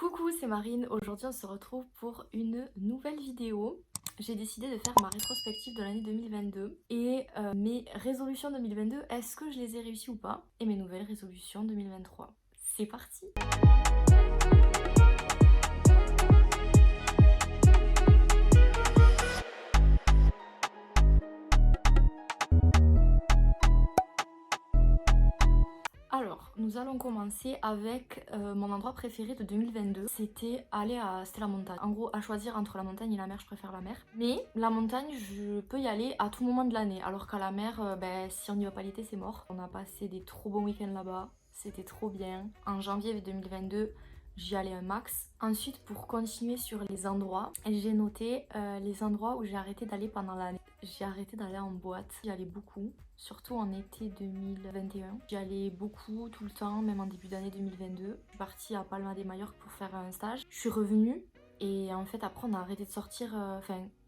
Coucou, c'est Marine. Aujourd'hui, on se retrouve pour une nouvelle vidéo. J'ai décidé de faire ma rétrospective de l'année 2022 et mes résolutions 2022, est-ce que je les ai réussies ou pas? Et mes nouvelles résolutions 2023. C'est parti! Alors, nous allons commencer avec mon endroit préféré de 2022. C'était c'était la montagne. En gros, à choisir entre la montagne et la mer, je préfère la mer. Mais la montagne, je peux y aller à tout moment de l'année. Alors qu'à la mer, si on n'y va pas l'été, c'est mort. On a passé des trop bons week-ends là-bas. C'était trop bien. En janvier 2022, j'y allais un max. Ensuite, pour continuer sur les endroits, j'ai noté les endroits où j'ai arrêté d'aller pendant l'année. J'ai arrêté d'aller en boîte. J'y allais beaucoup. Surtout en été 2021. J'y allais beaucoup, tout le temps, même en début d'année 2022. Je suis partie à Palma de Mallorca pour faire un stage. Je suis revenue et en fait après on a arrêté de sortir,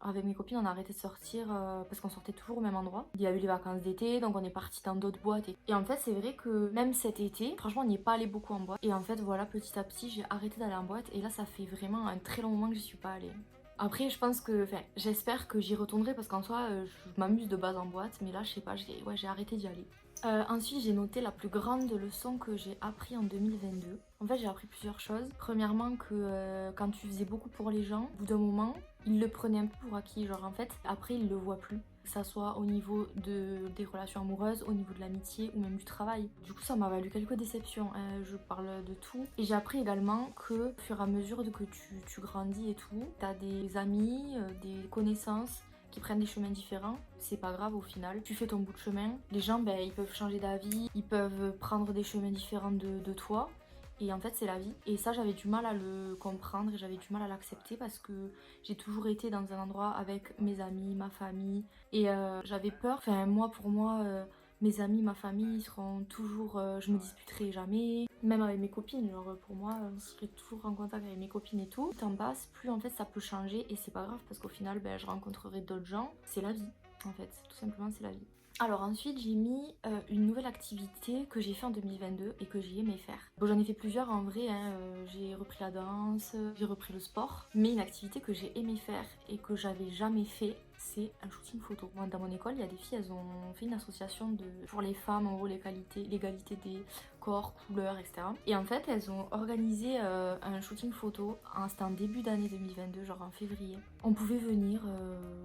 avec mes copines on a arrêté de sortir parce qu'on sortait toujours au même endroit. Il y a eu les vacances d'été donc on est parti dans d'autres boîtes. Et en fait c'est vrai que même cet été, franchement on n'y est pas allé beaucoup en boîte. Et en fait voilà, petit à petit j'ai arrêté d'aller en boîte et là ça fait vraiment un très long moment que j'y suis pas allée. Après, je pense que, j'espère que j'y retournerai parce qu'en soi, je m'amuse de base en boîte, mais là, je sais pas, j'ai arrêté d'y aller. Ensuite, j'ai noté la plus grande leçon que j'ai appris en 2022. En fait, j'ai appris plusieurs choses. Premièrement, que quand tu faisais beaucoup pour les gens, au bout d'un moment, ils le prenaient un peu pour acquis. Genre, en fait, après, ils le voient plus. Que ça soit au niveau des relations amoureuses, au niveau de l'amitié ou même du travail. Du coup, ça m'a valu quelques déceptions, hein, je parle de tout. Et j'ai appris également que, au fur et à mesure que tu grandis et tout, t'as des amis, des connaissances qui prennent des chemins différents. C'est pas grave au final. Tu fais ton bout de chemin. Les gens, ils peuvent changer d'avis, ils peuvent prendre des chemins différents de toi. Et en fait, c'est la vie. Et ça, j'avais du mal à le comprendre et j'avais du mal à l'accepter parce que j'ai toujours été dans un endroit avec mes amis, ma famille. Et j'avais peur. Enfin, moi, pour moi, mes amis, ma famille, ils seront toujours. Je me disputerai jamais. Même avec mes copines. Genre, pour moi, on serait toujours en contact avec mes copines et tout. Plus t'en passes, plus en fait, ça peut changer. Et c'est pas grave parce qu'au final, je rencontrerai d'autres gens. C'est la vie, en fait. Tout simplement, c'est la vie. Alors ensuite j'ai mis une nouvelle activité que j'ai fait en 2022 et que j'ai aimé faire. Bon, j'en ai fait plusieurs en vrai, hein. J'ai repris la danse, j'ai repris le sport, mais une activité que j'ai aimé faire et que j'avais jamais fait, c'est un shooting photo. Moi, dans mon école, il y a des filles, elles ont fait une association pour les femmes, en gros l'égalité des corps, couleurs, etc. Et en fait elles ont organisé un shooting photo, c'était en début d'année 2022, genre en février. On pouvait venir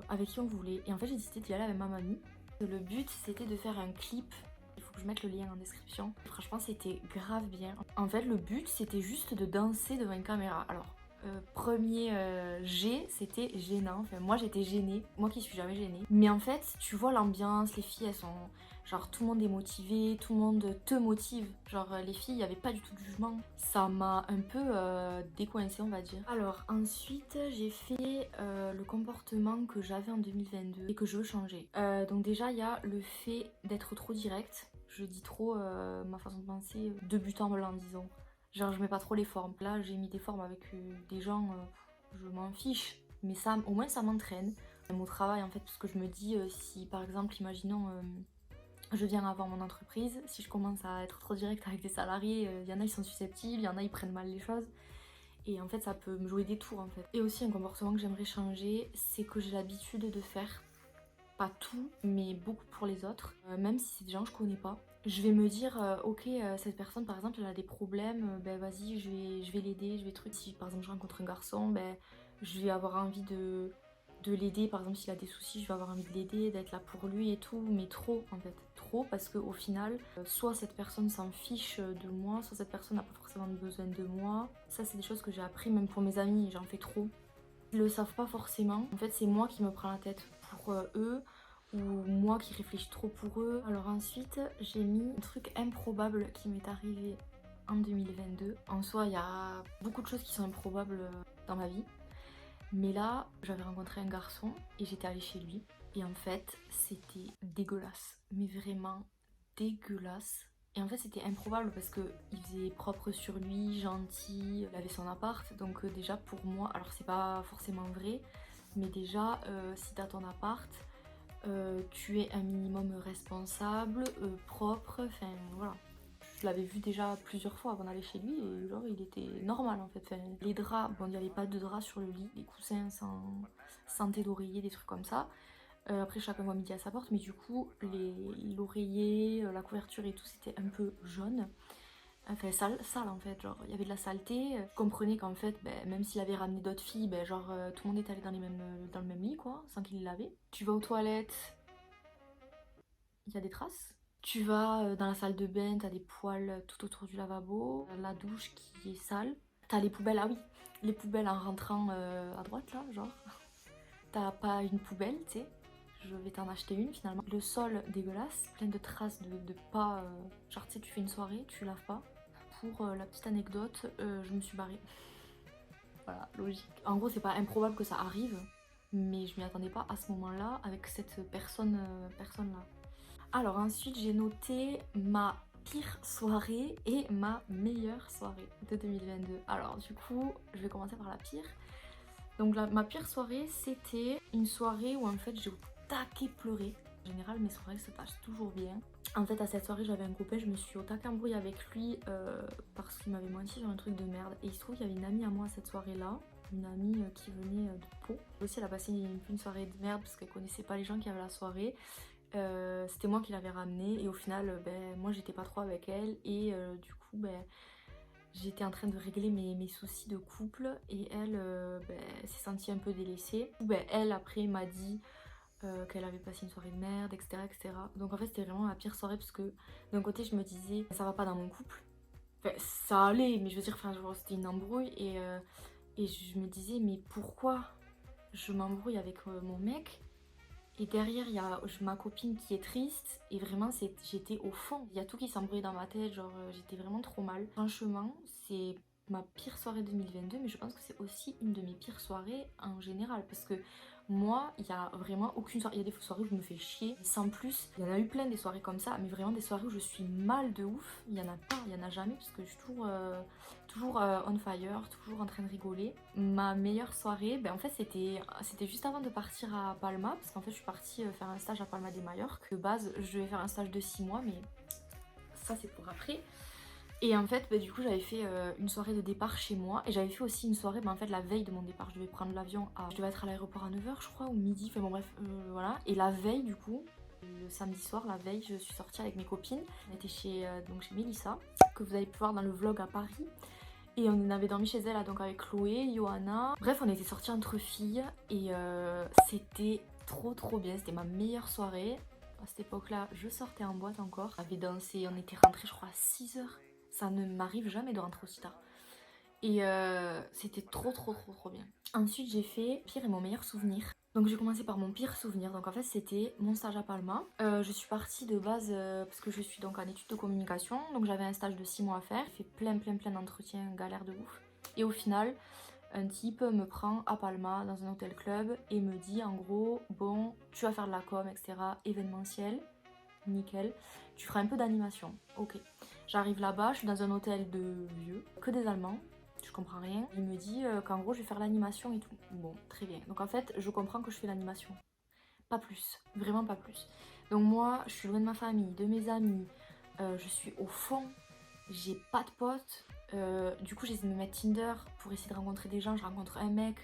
avec qui on voulait et en fait j'ai décidé d'y aller avec ma mamie. Le but c'était de faire un clip, il faut que je mette le lien en description. Franchement c'était grave bien. En fait le but c'était juste de danser devant une caméra. Alors premier G, c'était gênant. Enfin moi j'étais gênée, moi qui suis jamais gênée. Mais en fait tu vois l'ambiance, les filles elles sont... Genre tout le monde est motivé, tout le monde te motive. Genre les filles, il n'y avait pas du tout de jugement. Ça m'a un peu décoincée on va dire. Alors ensuite j'ai fait le comportement que j'avais en 2022 et que je veux changer. Donc déjà il y a le fait d'être trop direct. Je dis trop ma façon de penser de but en blanc disons. Genre je mets pas trop les formes. Là j'ai mis des formes avec des gens, je m'en fiche. Mais ça, au moins ça m'entraîne. Mon travail en fait, parce que je me dis si par exemple imaginons je viens avoir mon entreprise, si je commence à être trop directe avec des salariés, il y en a ils sont susceptibles, il y en a ils prennent mal les choses. Et en fait ça peut me jouer des tours en fait. Et aussi un comportement que j'aimerais changer, c'est que j'ai l'habitude de faire, pas tout, mais beaucoup pour les autres. Même si c'est des gens que je connais pas. Je vais me dire, ok, cette personne par exemple elle a des problèmes, vas-y je vais l'aider, je vais truc. Si par exemple je rencontre un garçon, je vais avoir envie de l'aider, par exemple s'il a des soucis je vais avoir envie de l'aider, d'être là pour lui et tout, mais trop en fait, trop parce qu'au final, soit cette personne s'en fiche de moi, soit cette personne n'a pas forcément besoin de moi. Ça c'est des choses que j'ai appris même pour mes amis, j'en fais trop. Ils le savent pas forcément, en fait c'est moi qui me prends la tête pour eux, ou moi qui réfléchis trop pour eux. Alors ensuite j'ai mis un truc improbable qui m'est arrivé en 2022. En soi il y a beaucoup de choses qui sont improbables dans ma vie. Mais là, j'avais rencontré un garçon et j'étais allée chez lui. Et en fait, c'était dégueulasse. Mais vraiment dégueulasse. Et en fait, c'était improbable parce qu'il faisait propre sur lui, gentil, il avait son appart. Donc déjà pour moi, alors c'est pas forcément vrai, mais déjà, si t'as ton appart, tu es un minimum responsable, propre, enfin voilà. Je l'avais vu déjà plusieurs fois avant d'aller chez lui et genre il était normal en fait. Enfin, les draps, bon il n'y avait pas de draps sur le lit, les coussins sans tête d'oreiller, des trucs comme ça. Après chacun voit midi à sa porte, mais du coup l'oreiller, la couverture et tout c'était un peu jaune. Enfin sale en fait, genre il y avait de la saleté. Je comprenais qu'en fait, même s'il avait ramené d'autres filles, genre tout le monde est allé dans le même lit quoi, sans qu'il les lavait. Tu vas aux toilettes, il y a des traces. Tu vas dans la salle de bain, t'as des poils tout autour du lavabo, la douche qui est sale. T'as les poubelles, ah oui, les poubelles en rentrant à droite là, genre. T'as pas une poubelle, tu sais. Je vais t'en acheter une finalement. Le sol dégueulasse, plein de traces de pas. Genre, tu sais, tu fais une soirée, tu laves pas. Pour la petite anecdote, je me suis barrée. Voilà, logique. En gros, c'est pas improbable que ça arrive, mais je m'y attendais pas à ce moment-là avec cette personne-là. Alors ensuite, j'ai noté ma pire soirée et ma meilleure soirée de 2022. Alors du coup, je vais commencer par la pire. Donc ma pire soirée, c'était une soirée où en fait j'ai au taquet pleuré. En général, mes soirées se passent toujours bien. En fait, à cette soirée, j'avais un copain, je me suis au taquet embrouillée avec lui parce qu'il m'avait menti sur un truc de merde. Et il se trouve qu'il y avait une amie à moi à cette soirée-là, une amie qui venait de Pau. Aussi, elle a passé une soirée de merde parce qu'elle connaissait pas les gens qui avaient la soirée. C'était moi qui l'avais ramenée et au final, moi j'étais pas trop avec elle et du coup, j'étais en train de régler mes soucis de couple et elle s'est sentie un peu délaissée. Elle après m'a dit qu'elle avait passé une soirée de merde, etc., etc. Donc en fait c'était vraiment la pire soirée parce que d'un côté je me disais ça va pas dans mon couple. Enfin, ça allait, mais je veux dire, enfin, c'était une embrouille et je me disais mais pourquoi je m'embrouille avec mon mec et derrière il y a ma copine qui est triste et vraiment j'étais au fond. Il y a tout qui s'embrouillait dans ma tête, genre j'étais vraiment trop mal. Franchement c'est ma pire soirée 2022 mais je pense que c'est aussi une de mes pires soirées en général parce que moi il y a vraiment aucune soirée, il y a des soirées où je me fais chier sans plus. Il y en a eu plein des soirées comme ça mais vraiment des soirées où je suis mal de ouf, il y en a pas, il y en a jamais parce que je suis toujours on fire, toujours en train de rigoler. Ma meilleure soirée, en fait c'était juste avant de partir à Palma, parce qu'en fait je suis partie faire un stage à Palma de Majorque. De base je devais faire un stage de 6 mois, mais ça c'est pour après. Et en fait du coup j'avais fait une soirée de départ chez moi, et j'avais fait aussi une soirée, en fait la veille de mon départ, je devais prendre l'avion, je devais être à l'aéroport à 9 h je crois, ou midi, enfin bon bref, voilà. Et la veille du coup, le samedi soir, la veille, je suis sortie avec mes copines. On était chez Mélissa, que vous avez pu voir dans le vlog à Paris. Et on avait dormi chez elle, donc avec Chloé, Johanna. Bref, on était sortis entre filles et c'était trop bien. C'était ma meilleure soirée. À cette époque-là, je sortais en boîte encore. On avait dansé, on était rentrés, je crois, à 6 h. Ça ne m'arrive jamais de rentrer aussi tard. Et c'était trop bien. Ensuite, j'ai fait pire et mon meilleur souvenir. Donc j'ai commencé par mon pire souvenir. Donc en fait c'était mon stage à Palma. Je suis partie de base parce que je suis donc en études de communication. Donc j'avais un stage de 6 mois à faire. J'ai fait plein d'entretiens, galère de ouf. Et au final, un type me prend à Palma dans un hôtel club et me dit en gros, bon, tu vas faire de la com, etc. événementiel, nickel. Tu feras un peu d'animation. Ok. J'arrive là-bas, je suis dans un hôtel de vieux, que des Allemands. Je comprends rien. Il me dit qu'en gros je vais faire l'animation et tout. Bon, très bien. Donc en fait, je comprends que je fais l'animation. Pas plus. Vraiment pas plus. Donc moi, je suis loin de ma famille, de mes amis. Je suis au fond. J'ai pas de potes. Du coup, j'essaie de me mettre Tinder pour essayer de rencontrer des gens. Je rencontre un mec.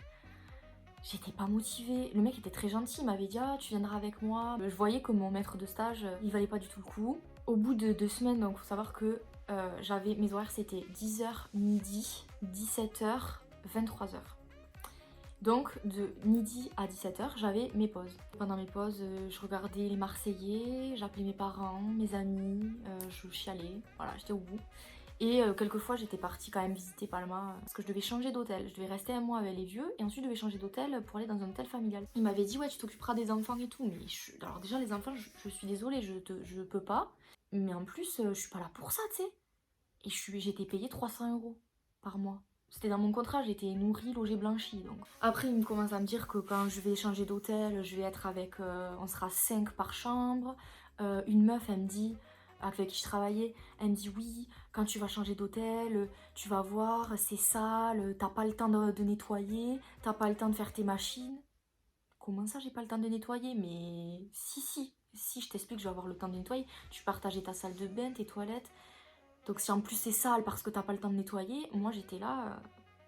J'étais pas motivée. Le mec était très gentil. Il m'avait dit ah, tu viendras avec moi. Je voyais que mon maître de stage, il valait pas du tout le coup. Au bout de 2 semaines, donc faut savoir que j'avais mes horaires, c'était 10 h midi, 17 h, 23 h. Donc de midi à 17 h, j'avais mes pauses. Pendant mes pauses, je regardais les Marseillais, j'appelais mes parents, mes amis, je chialais, voilà, j'étais au bout. Et quelquefois j'étais partie quand même visiter Palma parce que je devais changer d'hôtel. Je devais rester un mois avec les vieux et ensuite je devais changer d'hôtel pour aller dans un hôtel familial. Il m'avait dit ouais tu t'occuperas des enfants et tout, mais alors déjà les enfants je suis désolée, je peux pas. Mais en plus je suis pas là pour ça tu sais. Et j'étais payée 300 € par mois. C'était dans mon contrat, j'étais nourrie, logée, blanchie. Donc. Après, il me commence à me dire que quand je vais changer d'hôtel, je vais être avec... on sera 5 par chambre. Une meuf, elle me dit, avec qui je travaillais, elle me dit oui, quand tu vas changer d'hôtel, tu vas voir, c'est sale, t'as pas le temps de nettoyer, t'as pas le temps de faire tes machines. Comment ça, j'ai pas le temps de nettoyer? Mais si, je t'explique, je vais avoir le temps de nettoyer. Tu partageais ta salle de bain, tes toilettes. Donc si en plus c'est sale parce que t'as pas le temps de nettoyer, moi j'étais là.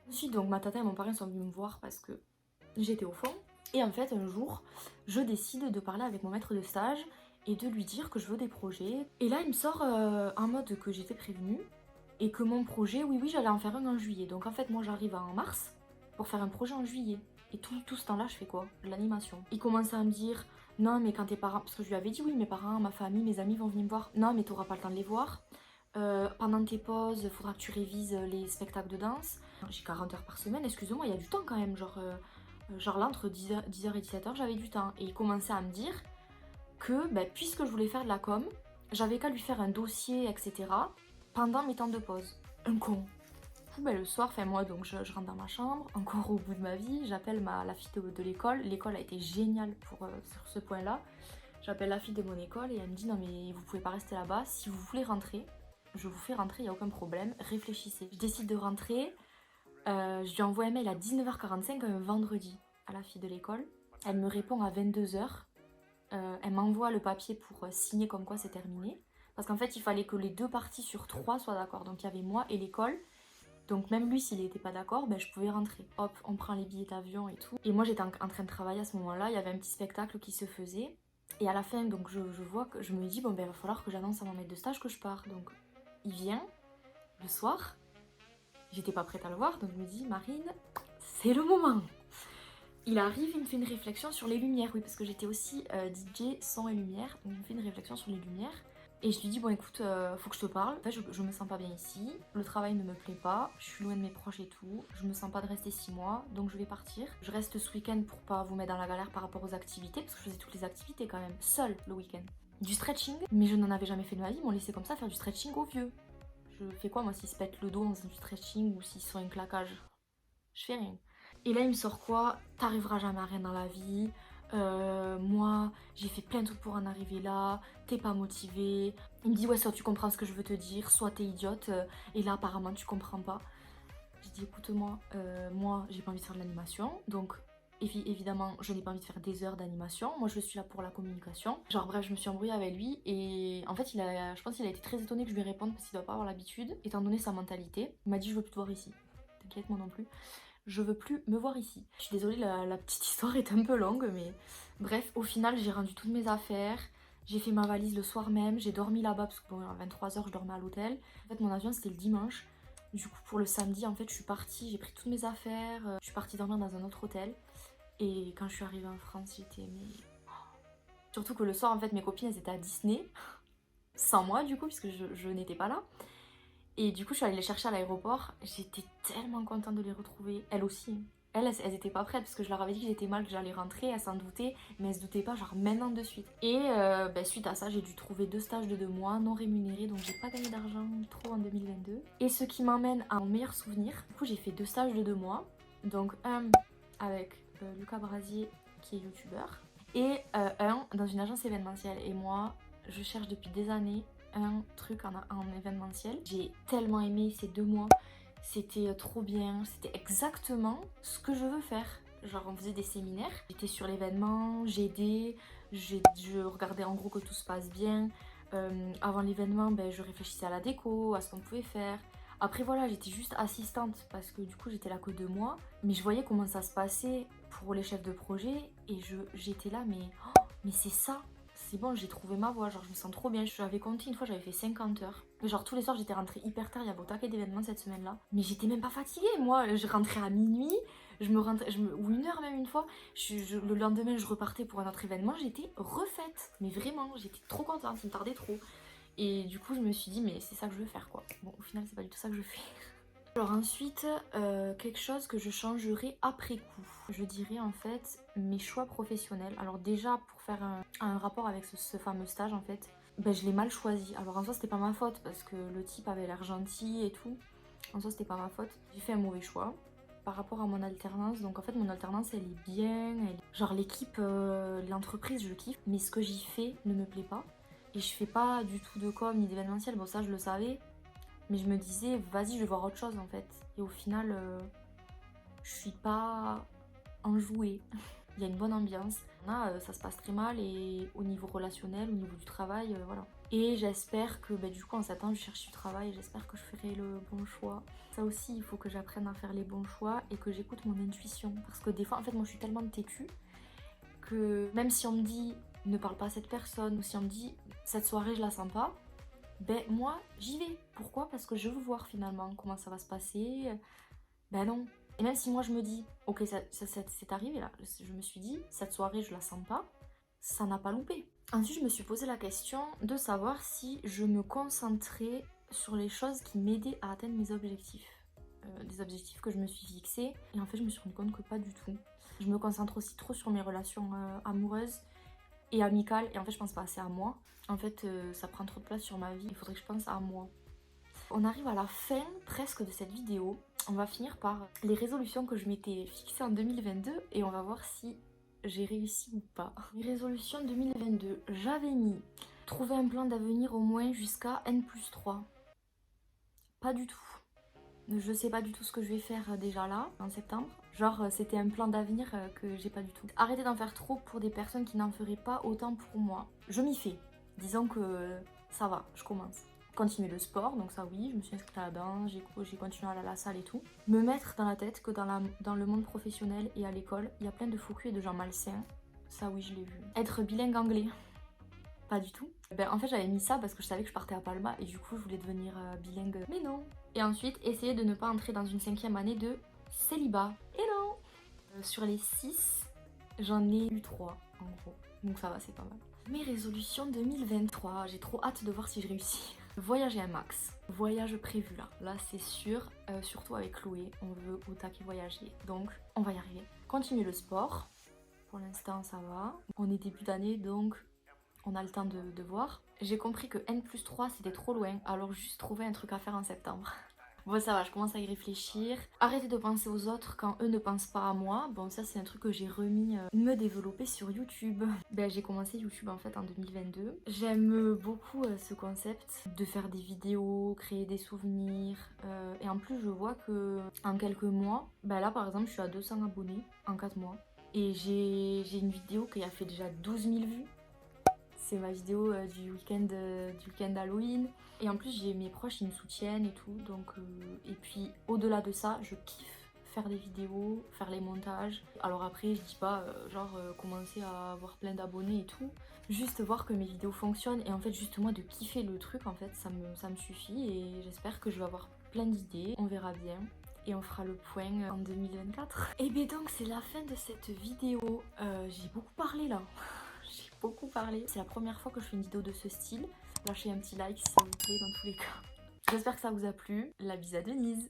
Ensuite donc ma tata et mon parrain sont venus me voir parce que j'étais au fond. Et en fait un jour, je décide de parler avec mon maître de stage et de lui dire que je veux des projets. Et là il me sort un mode que j'étais prévenue et que mon projet, oui j'allais en faire un en juillet. Donc en fait moi j'arrive en mars pour faire un projet en juillet. Et tout ce temps-là je fais quoi? De l'animation. Il commence à me dire non mais quand tes parents, parce que je lui avais dit oui mes parents, ma famille, mes amis vont venir me voir. Non mais t'auras pas le temps de les voir. Pendant tes pauses, il faudra que tu révises les spectacles de danse. J'ai 40 heures par semaine, excusez-moi, il y a du temps quand même. Genre là, entre 10h et 17h, j'avais du temps. Et il commençait à me dire que puisque je voulais faire de la com, j'avais qu'à lui faire un dossier, etc. pendant mes temps de pause. Un con. Le soir, moi donc je rentre dans ma chambre, encore au bout de ma vie, j'appelle la fille de l'école. L'école a été géniale sur ce point-là. J'appelle la fille de mon école et elle me dit non mais vous pouvez pas rester là-bas, si vous voulez rentrer, je vous fais rentrer, il n'y a aucun problème, réfléchissez. Je décide de rentrer, je lui envoie un mail à 19h45 un vendredi à la fille de l'école. Elle me répond à 22h, elle m'envoie le papier pour signer comme quoi c'est terminé. Parce qu'en fait il fallait que les 2 parties sur 3 soient d'accord, donc il y avait moi et l'école. Donc même lui s'il n'était pas d'accord, je pouvais rentrer. Hop, on prend les billets d'avion et tout. Et moi j'étais en train de travailler à ce moment-là, il y avait un petit spectacle qui se faisait. Et à la fin, donc je vois que je me dis, il va falloir que j'annonce à mon maître de stage que je pars. Donc il vient le soir, j'étais pas prête à le voir, donc je me dis, Marine, c'est le moment. Il arrive, il me fait une réflexion sur les lumières, oui, parce que j'étais aussi DJ son et lumière, donc il me fait une réflexion sur les lumières. Et je lui dis, bon écoute, faut que je te parle, en fait je me sens pas bien ici, le travail ne me plaît pas, je suis loin de mes proches et tout, je me sens pas de rester 6 mois, donc je vais partir. Je reste ce week-end pour pas vous mettre dans la galère par rapport aux activités, parce que je faisais toutes les activités quand même, seule le week-end. Du stretching, mais je n'en avais jamais fait de ma vie, ils m'ont laissé comme ça faire du stretching aux vieux. Je fais quoi moi s'ils se pètent le dos en faisant du stretching ou s'ils sont un claquage? Je fais rien. Et là il me sort quoi? T'arriveras jamais à rien dans la vie. Moi j'ai fait plein de trucs pour en arriver là, t'es pas motivée. Il me dit ouais soit tu comprends ce que je veux te dire, soit t'es idiote, et là apparemment tu comprends pas. Je dis écoute-moi, moi j'ai pas envie de faire de l'animation, donc évidemment je n'ai pas envie de faire des heures d'animation, moi je suis là pour la communication. Genre bref je me suis embrouillée avec lui et en fait je pense qu'il a été très étonné que je lui réponde parce qu'il doit pas avoir l'habitude, étant donné sa mentalité. Il m'a dit je veux plus te voir ici, t'inquiète moi non plus. Je veux plus me voir ici. Je suis désolée, la petite histoire est un peu longue, mais bref, au final, j'ai rendu toutes mes affaires. J'ai fait ma valise le soir même. J'ai dormi là-bas parce que à 23h, je dormais à l'hôtel. En fait, mon avion, c'était le dimanche. Du coup, pour le samedi, en fait, je suis partie. J'ai pris toutes mes affaires. Je suis partie dormir dans un autre hôtel. Et quand je suis arrivée en France, j'étais... Surtout que le soir, en fait, mes copines, elles étaient à Disney. Sans moi, du coup, puisque je n'étais pas là. Et du coup, je suis allée les chercher à l'aéroport. J'étais tellement contente de les retrouver. Elles aussi. Elles étaient pas prêtes parce que je leur avais dit que j'étais mal, que j'allais rentrer. Elles s'en doutaient, mais elles se doutaient pas, genre maintenant de suite. Et suite à ça, j'ai dû trouver 2 stages de 2 mois non rémunérés, donc j'ai pas gagné d'argent trop en 2022. Et ce qui m'emmène à mon meilleur souvenir. Du coup, j'ai fait 2 stages de 2 mois. Donc un avec Lucas Brasier, qui est youtubeur, et un dans une agence événementielle. Et moi, je cherche depuis des années un truc en événementiel. J'ai tellement aimé ces 2 mois, c'était trop bien, c'était exactement ce que je veux faire. Genre on faisait des séminaires, j'étais sur l'événement, j'aidais, je regardais en gros que tout se passe bien. Avant l'événement, je réfléchissais à la déco, à ce qu'on pouvait faire. Après voilà, j'étais juste assistante parce que du coup j'étais là que 2 mois. Mais je voyais comment ça se passait pour les chefs de projet et j'étais là mais c'est ça. C'est bon, j'ai trouvé ma voie, genre je me sens trop bien. J'avais compté une fois, j'avais fait 50 heures. Mais genre tous les soirs, j'étais rentrée hyper tard, il y avait au taquet d'événements cette semaine-là. Mais j'étais même pas fatiguée, moi. Je rentrais à minuit, ou 1h même une fois. Le lendemain, je repartais pour un autre événement, j'étais refaite. Mais vraiment, j'étais trop contente, ça me tardait trop. Et du coup, je me suis dit, mais c'est ça que je veux faire, quoi. Bon, au final, c'est pas du tout ça que je fais. Alors ensuite, quelque chose que je changerai après coup. Je dirais en fait mes choix professionnels. Alors déjà pour faire un rapport avec ce fameux stage en fait, je l'ai mal choisi. Alors en soi c'était pas ma faute parce que le type avait l'air gentil et tout. En soi c'était pas ma faute. J'ai fait un mauvais choix par rapport à mon alternance. Donc en fait mon alternance elle est bien. Genre l'équipe, l'entreprise je kiffe. Mais ce que j'y fais ne me plaît pas. Et je fais pas du tout de com ni d'événementiel. Bon ça je le savais. Mais je me disais, vas-y, je vais voir autre chose en fait. Et au final, je suis pas enjouée. Il y a une bonne ambiance. Ça se passe très mal et au niveau relationnel, au niveau du travail, voilà. Et j'espère que du coup en septembre je cherche du travail et j'espère que je ferai le bon choix. Ça aussi il faut que j'apprenne à faire les bons choix et que j'écoute mon intuition. Parce que des fois en fait moi je suis tellement têtue que même si on me dit ne parle pas à cette personne ou si on me dit cette soirée je la sens pas, moi j'y vais. Pourquoi? Parce que je veux voir finalement comment ça va se passer. Non. Et même si moi je me dis ok ça c'est arrivé là, je me suis dit cette soirée je la sens pas, ça n'a pas loupé. Ensuite je me suis posé la question de savoir si je me concentrais sur les choses qui m'aidaient à atteindre mes objectifs. Des objectifs que je me suis fixés et en fait je me suis rendu compte que pas du tout. Je me concentre aussi trop sur mes relations amoureuses et amicales et en fait je pense pas assez à moi. En fait ça prend trop de place sur ma vie, il faudrait que je pense à moi. On arrive à la fin presque de cette vidéo. On va finir par les résolutions que je m'étais fixées en 2022 et on va voir si j'ai réussi ou pas. Les résolutions 2022, j'avais mis trouver un plan d'avenir au moins jusqu'à N+3. Pas du tout. Je sais pas du tout ce que je vais faire déjà là, en septembre. Genre, c'était un plan d'avenir que j'ai pas du tout. Arrêtez d'en faire trop pour des personnes qui n'en feraient pas autant pour moi. Je m'y fais. Disons que ça va, je commence. Continuer le sport, donc ça oui, je me suis inscrite à la danse, j'ai continué à aller à la salle et tout. Me mettre dans la tête que dans le monde professionnel et à l'école, il y a plein de faux culs et de gens malsains. Ça oui, je l'ai vu. Être bilingue anglais. Pas du tout. En fait j'avais mis ça parce que je savais que je partais à Palma et du coup je voulais devenir bilingue. Mais non. Et ensuite essayer de ne pas entrer dans une 5e année de célibat. Et non. Sur les 6, j'en ai eu 3 en gros. Donc ça va, c'est pas mal. Mes résolutions 2023, j'ai trop hâte de voir si je réussis. Voyager un max. Voyage prévu là. Là c'est sûr, surtout avec Chloé, on veut au taquet voyager. Donc on va y arriver. Continuer le sport. Pour l'instant ça va. On est début d'année donc on a le temps de voir. J'ai compris que N+3 c'était trop loin, alors juste trouver un truc à faire en septembre. Bon ça va, je commence à y réfléchir. Arrêter de penser aux autres quand eux ne pensent pas à moi. Bon ça c'est un truc que j'ai remis me développer sur YouTube. J'ai commencé YouTube en fait en 2022. J'aime beaucoup ce concept de faire des vidéos, créer des souvenirs. Et en plus je vois que en quelques mois, là par exemple je suis à 200 abonnés en 4 mois. Et j'ai une vidéo qui a fait déjà 12 000 vues. C'est ma vidéo du week-end Halloween. Et en plus, j'ai mes proches, ils me soutiennent et tout. Donc, et puis, au-delà de ça, je kiffe faire des vidéos, faire les montages. Alors après, je dis pas, commencer à avoir plein d'abonnés et tout. Juste voir que mes vidéos fonctionnent. Et en fait, juste moi, de kiffer le truc, en fait, ça me suffit. Et j'espère que je vais avoir plein d'idées. On verra bien. Et on fera le point en 2024. Et bien donc, c'est la fin de cette vidéo. J'ai beaucoup parlé là. J'ai beaucoup parlé. C'est la première fois que je fais une vidéo de ce style. Lâchez un petit like si ça vous plaît dans tous les cas. J'espère que ça vous a plu. La bise à Denise.